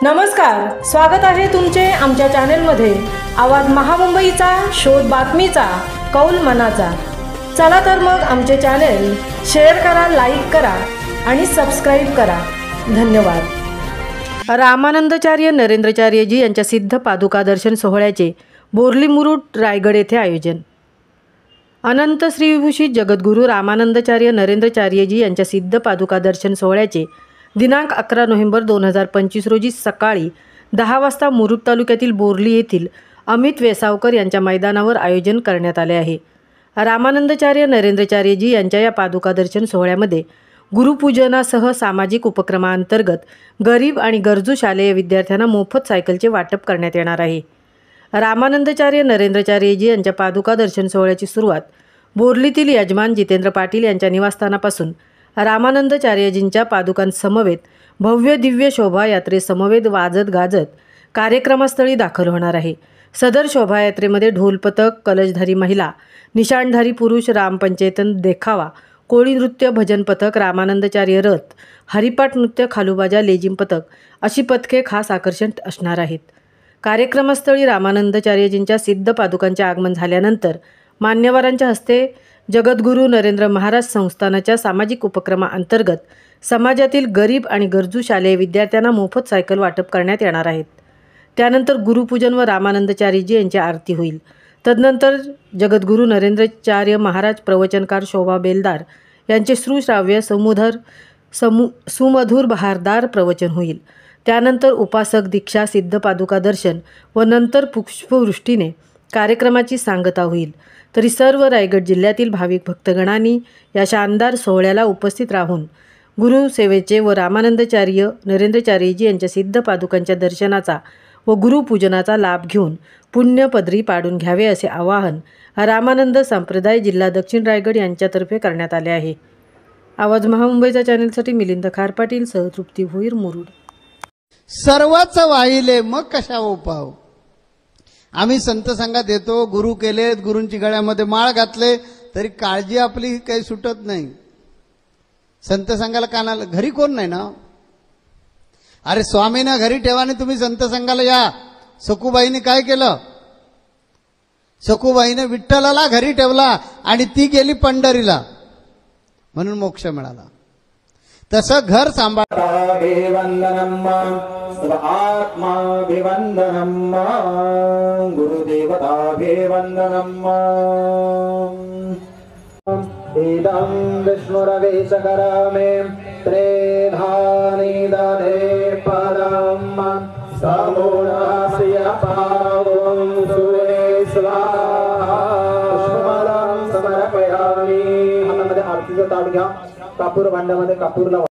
नमस्कार, स्वागत आहे तुमचे आमच्या चॅनेलमध्ये। आवाज महामुंबईचा, शोध बातमीचा, कौल मनाचा। चला तर मग आमचे चॅनेल शेअर करा, लाईक करा आणि सबस्क्राइब करा। धन्यवाद। रामानंदाचार्य नरेंद्राचार्यजी यांच्या सिद्ध पादुका दर्शन सोहळ्याचे बोर्ली मुरुड रायगड येथे आयोजन। अनंत श्रीविभूषित जगद्गुरू रामानंदाचार्य नरेंद्राचार्यजी यांच्या सिद्ध पादुका दर्शन सोहळ्याचे दिनांक 11 नोव्हेंबर 2025 रोजी सकाळी 10 वाजता मुरुड तालुक्यातील बोर्ली येथील अमित वेसावकर यांच्या मैदानावर आयोजन करण्यात आले आहे। रामानंदाचार्य नरेंद्राचार्यजी यांच्या या पादुका दर्शन सोहळ्यामध्ये गुरुपूजनासह सामाजिक उपक्रमांतर्गत गरीब आणि गरजू शालेय विद्यार्थ्यांना मोफत सायकलचे वाटप करण्यात येणार आहे। रामानंदाचार्य नरेंद्राचार्यजी यांच्या पादुका दर्शन सोहळ्याची सुरुवात बोर्लीतील यजमान जितेंद्र पाटील यांच्या निवासस्थानापासून रामानंदाचार्यजींच्या पादुकांसमवेत भव्य दिव्य शोभायात्रेसमवेत वाजत गाजत कार्यक्रमस्थळी दाखल होणार आहे। सदर शोभायात्रेमध्ये ढोलपथक, कलशधारी महिला, निशाणधारी पुरुष, रामपंचेतन देखावा, कोळी नृत्य, भजन पथक, रामानंदाचार्य रथ, हरिपाठ नृत्य, खालूबाजा, लेझिम पथक अशी पथके खास आकर्षण असणार आहेत। कार्यक्रमस्थळी रामानंदाचार्यजींच्या सिद्ध पादुकांचे आगमन झाल्यानंतर मान्यवरांच्या हस्ते जगद्गुरू नरेंद्र महाराज संस्थानाच्या सामाजिक उपक्रमांतर्गत समाजातील गरीब आणि गरजू शालेय विद्यार्थ्यांना मोफत सायकल वाटप करण्यात येणार आहेत। त्यानंतर गुरुपूजन व रामानंदाचार्यजी यांची आरती होईल। तदनंतर जगद्गुरू नरेंद्राचार्य महाराज प्रवचनकार शोभा बेलदार यांचे सुश्राव्य सुमधुर बहारदार प्रवचन होईल। त्यानंतर उपासक दीक्षा, सिद्ध पादुका दर्शन व नंतर पुष्पवृष्टीने कार्यक्रमाची सांगता होईल। तरी सर्व रायगड जिल्ह्यातील भाविक भक्तगणांनी या शानदार सोहळ्याला उपस्थित राहून गुरुसेवेचे व रामानंदाचार्य नरेंद्राचार्यजी यांच्या सिद्ध पादुकांच्या दर्शनाचा व गुरुपूजनाचा लाभ घेऊन पुण्य पदरी पाडून घ्यावे असे आवाहन रामानंद संप्रदाय जिल्हा दक्षिण रायगड यांच्यातर्फे करण्यात आले आहे। आवाज महामुंबईचा चॅनलसाठी मिलिंद खारपाटील, सहतृप्ती भोईर, मुरुड। सर्वच वाहिले मग कशा उपाव। आम्ही संत संघात येतो, गुरु केलेत, गुरूंची गळ्यामध्ये माळ घातले तरी काळजी आपली काही सुटत नाही। संत संघाला कानाला घरी कोण नाही ना। अरे स्वामींना घरी ठेवाने तुम्ही संत संघाला या। सखूबाईने काय केलं? सखूबाईने विठ्ठलाला घरी ठेवला आणि ती गेली पंढरीला, म्हणून मोक्ष मिळाला। तसं घर सांभाळवंदनम स्वात्माभिवंदनम गुरुदेवताभिवंदनम इदं विष्णुरवेशकरमे त्रेधानि दधे पदम समूढस्य पावं सुरे स्वाहा पुष्पमालां समर्पयामि। हातामध्ये आरतीचा ताट घ्या, कापूर भांड्यामध्ये कापूर लावा।